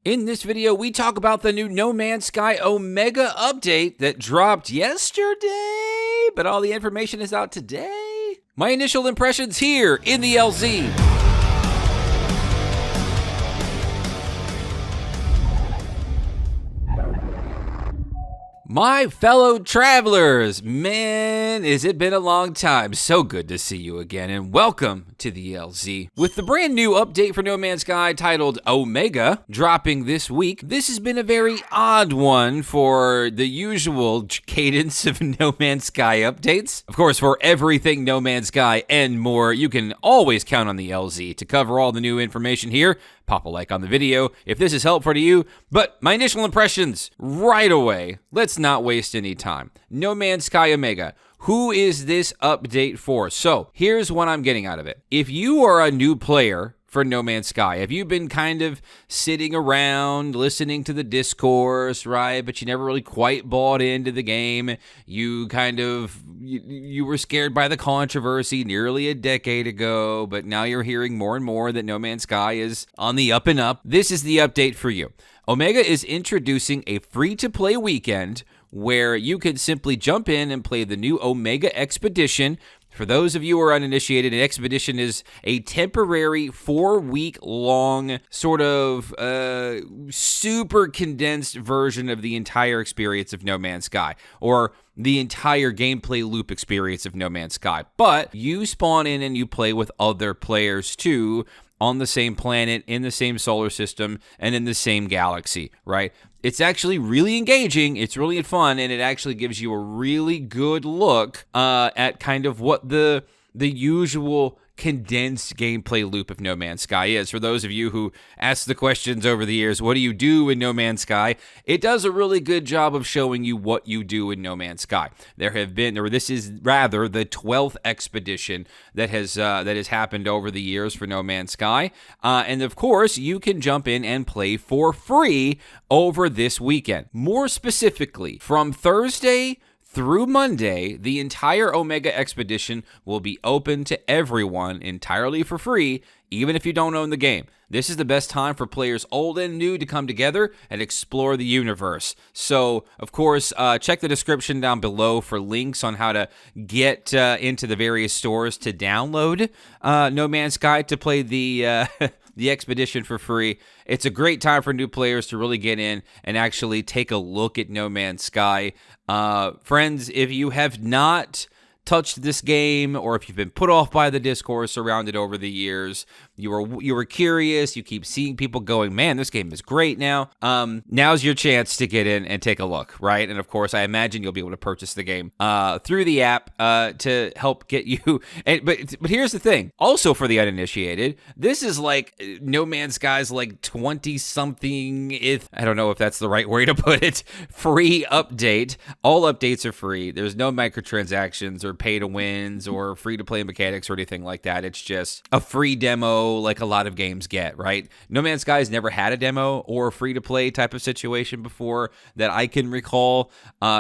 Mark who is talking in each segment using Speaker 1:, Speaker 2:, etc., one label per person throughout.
Speaker 1: In this video, we talk about the new No Man's Sky Omega update that dropped yesterday, but all the information is out today. My initial impressions here in the LZ. My fellow travelers, man, has it been a long time. So good to see you again, and welcome to the LZ. With the brand new update for No Man's Sky titled Omega dropping this week, this has been a very odd one for the usual cadence of No Man's Sky updates. Of course, for everything No Man's Sky and more, you can always count on the LZ to cover all the new information here. Pop a like on the video if this is helpful to you. But my initial impressions right away. Let's not waste any time. No Man's Sky Omega. Who is this update for? So here's what I'm getting out of it. If you are a new player for No Man's Sky, have you been kind of sitting around listening to the discourse, right? But you never really quite bought into the game. You were scared by the controversy nearly a decade ago, but now you're hearing more and more that No Man's Sky is on the up and up. This is the update for you. Omega is introducing a free-to-play weekend where you can simply jump in and play the new Omega Expedition. For those of you who are uninitiated, an expedition is a temporary 4-week-long sort of super condensed version of the entire experience of No Man's Sky, or the entire gameplay loop experience of No Man's Sky. But you spawn in and you play with other players too, on the same planet, in the same solar system, and in the same galaxy, right? It's actually really engaging, it's really fun, and it actually gives you a really good look at kind of what the usual condensed gameplay loop of No Man's Sky is. For those of you who ask the questions over the years, what do you do in No Man's Sky? It does a really good job of showing you what you do in No Man's Sky. This is rather the 12th expedition that has happened over the years for No Man's Sky. And of course, you can jump in and play for free over this weekend. More specifically, from Thursday through Monday, the entire Omega Expedition will be open to everyone entirely for free, even if you don't own the game. This is the best time for players old and new to come together and explore the universe. So, of course, check the description down below for links on how to get into the various stores to download No Man's Sky to play the expedition for free. It's a great time for new players to really get in and actually take a look at No Man's Sky. Friends, if you have not touched this game, or if you've been put off by the discourse around it over the years, you were curious, you keep seeing people going, man, this game is great now. Now's your chance to get in and take a look, right? And of course, I imagine you'll be able to purchase the game through the app to help get you. But here's the thing. Also, for the uninitiated, this is like No Man's Sky's like 20-something, I don't know if that's the right way to put it, free update. All updates are free. There's no microtransactions or pay-to-wins or free-to-play mechanics or anything like that. It's just a free demo like a lot of games get, right? No Man's Sky has never had a demo or a free-to-play type of situation before that I can recall,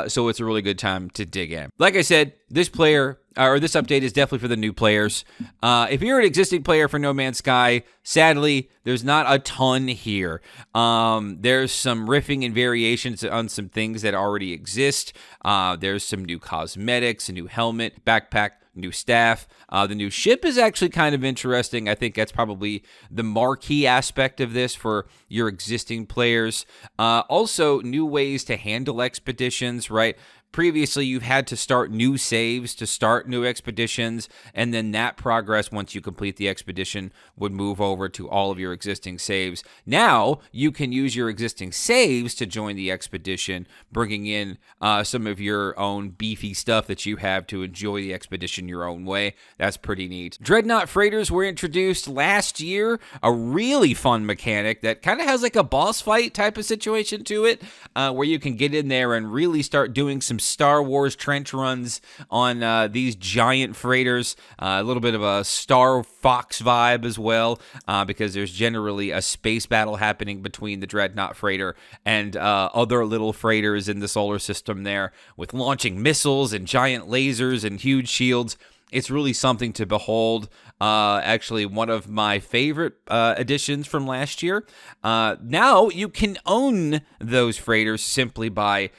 Speaker 1: so it's a really good time to dig in. Like I said, this update is definitely for the new players. If you're an existing player for No Man's Sky, sadly, there's not a ton here. There's some riffing and variations on some things that already exist. There's some new cosmetics, a new helmet, backpack, new staff. The new ship is actually kind of interesting. I think that's probably the marquee aspect of this for your existing players. Also, new ways to handle expeditions, right? Previously, you've had to start new saves to start new expeditions, and then that progress, once you complete the expedition, would move over to all of your existing saves. Now, you can use your existing saves to join the expedition, bringing in some of your own beefy stuff that you have to enjoy the expedition your own way. That's pretty neat. Dreadnought freighters were introduced last year, a really fun mechanic that kind of has like a boss fight type of situation to it, where you can get in there and really start doing some Star Wars trench runs on these giant freighters. A little bit of a Star Fox vibe as well, because there's generally a space battle happening between the Dreadnought freighter and other little freighters in the solar system there, with launching missiles and giant lasers and huge shields. It's really something to behold. Actually, one of my favorite additions from last year. Now you can own those freighters simply by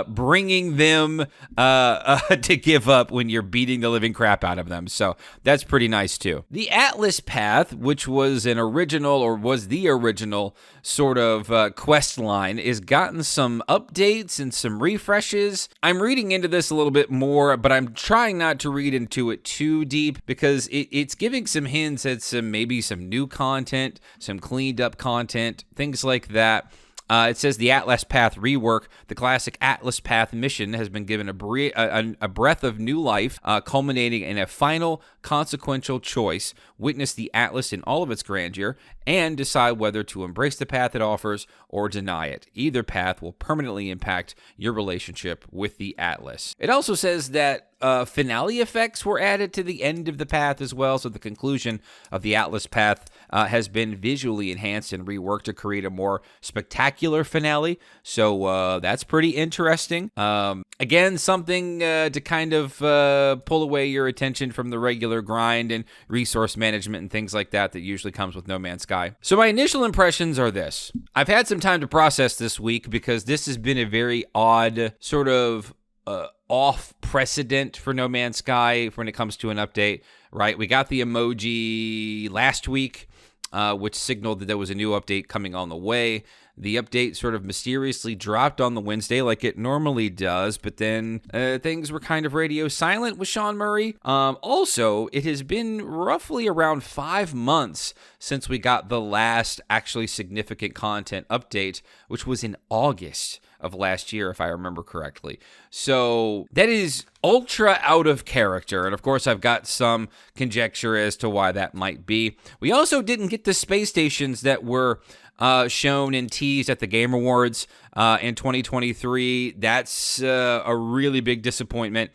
Speaker 1: bringing them to give up when you're beating the living crap out of them. So that's pretty nice too. The Atlas path, which was the original sort of quest line, is gotten some updates and some refreshes. I'm reading into this a little bit more, but I'm trying not to read into it too deep because it's giving some hints at maybe some new content, some cleaned up content, things like that. It says the Atlas Path rework. The classic Atlas Path mission has been given a breath of new life, culminating in a final consequential choice. Witness the Atlas in all of its grandeur and decide whether to embrace the path it offers or deny it. Either path will permanently impact your relationship with the Atlas. It also says that finale effects were added to the end of the path as well, so the conclusion of the Atlas path has been visually enhanced and reworked to create a more spectacular finale, so that's pretty interesting. Again, something to kind of pull away your attention from the regular grind and resource management and things like that usually comes with No Man's Sky. So my initial impressions are this. I've had some time to process this week because this has been a very odd sort of off precedent for No Man's Sky when it comes to an update, right? We got the emoji last week, which signaled that there was a new update coming on the way. The update sort of mysteriously dropped on the Wednesday like it normally does, but then things were kind of radio silent with Sean Murray. Also, it has been roughly around 5 months since we got the last actually significant content update, which was in August of last year, if I remember correctly. So that is ultra out of character, and of course I've got some conjecture as to why that might be. We also didn't get the space stations that were shown and teased at the Game Awards in 2023. That's a really big disappointment.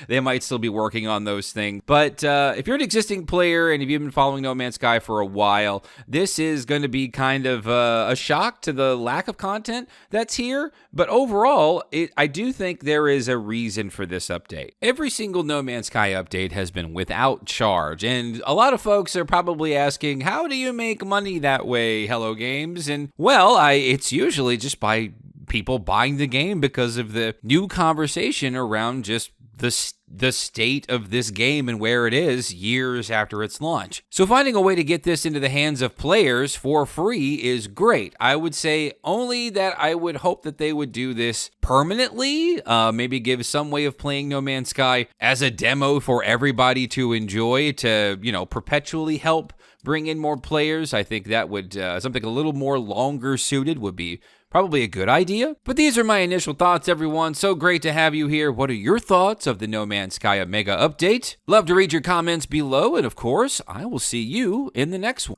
Speaker 1: They might still be working on those things. But if you're an existing player and if you've been following No Man's Sky for a while, this is going to be kind of a shock to the lack of content that's here. But overall, I do think there is a reason for this update. Every single No Man's Sky update has been without charge. And a lot of folks are probably asking, how do you make money that way, Hello Games? And well, it's usually just by people buying the game because of the new conversation around just the state of this game and where it is years after its launch. So finding a way to get this into the hands of players for free is great. I would say only that I would hope that they would do this permanently, maybe give some way of playing No Man's Sky as a demo for everybody to enjoy to, perpetually help bring in more players. I think that would, something a little more longer suited would be probably a good idea. But these are my initial thoughts, everyone. So great to have you here. What are your thoughts of the No Man's Sky Omega update? Love to read your comments below. And of course, I will see you in the next one.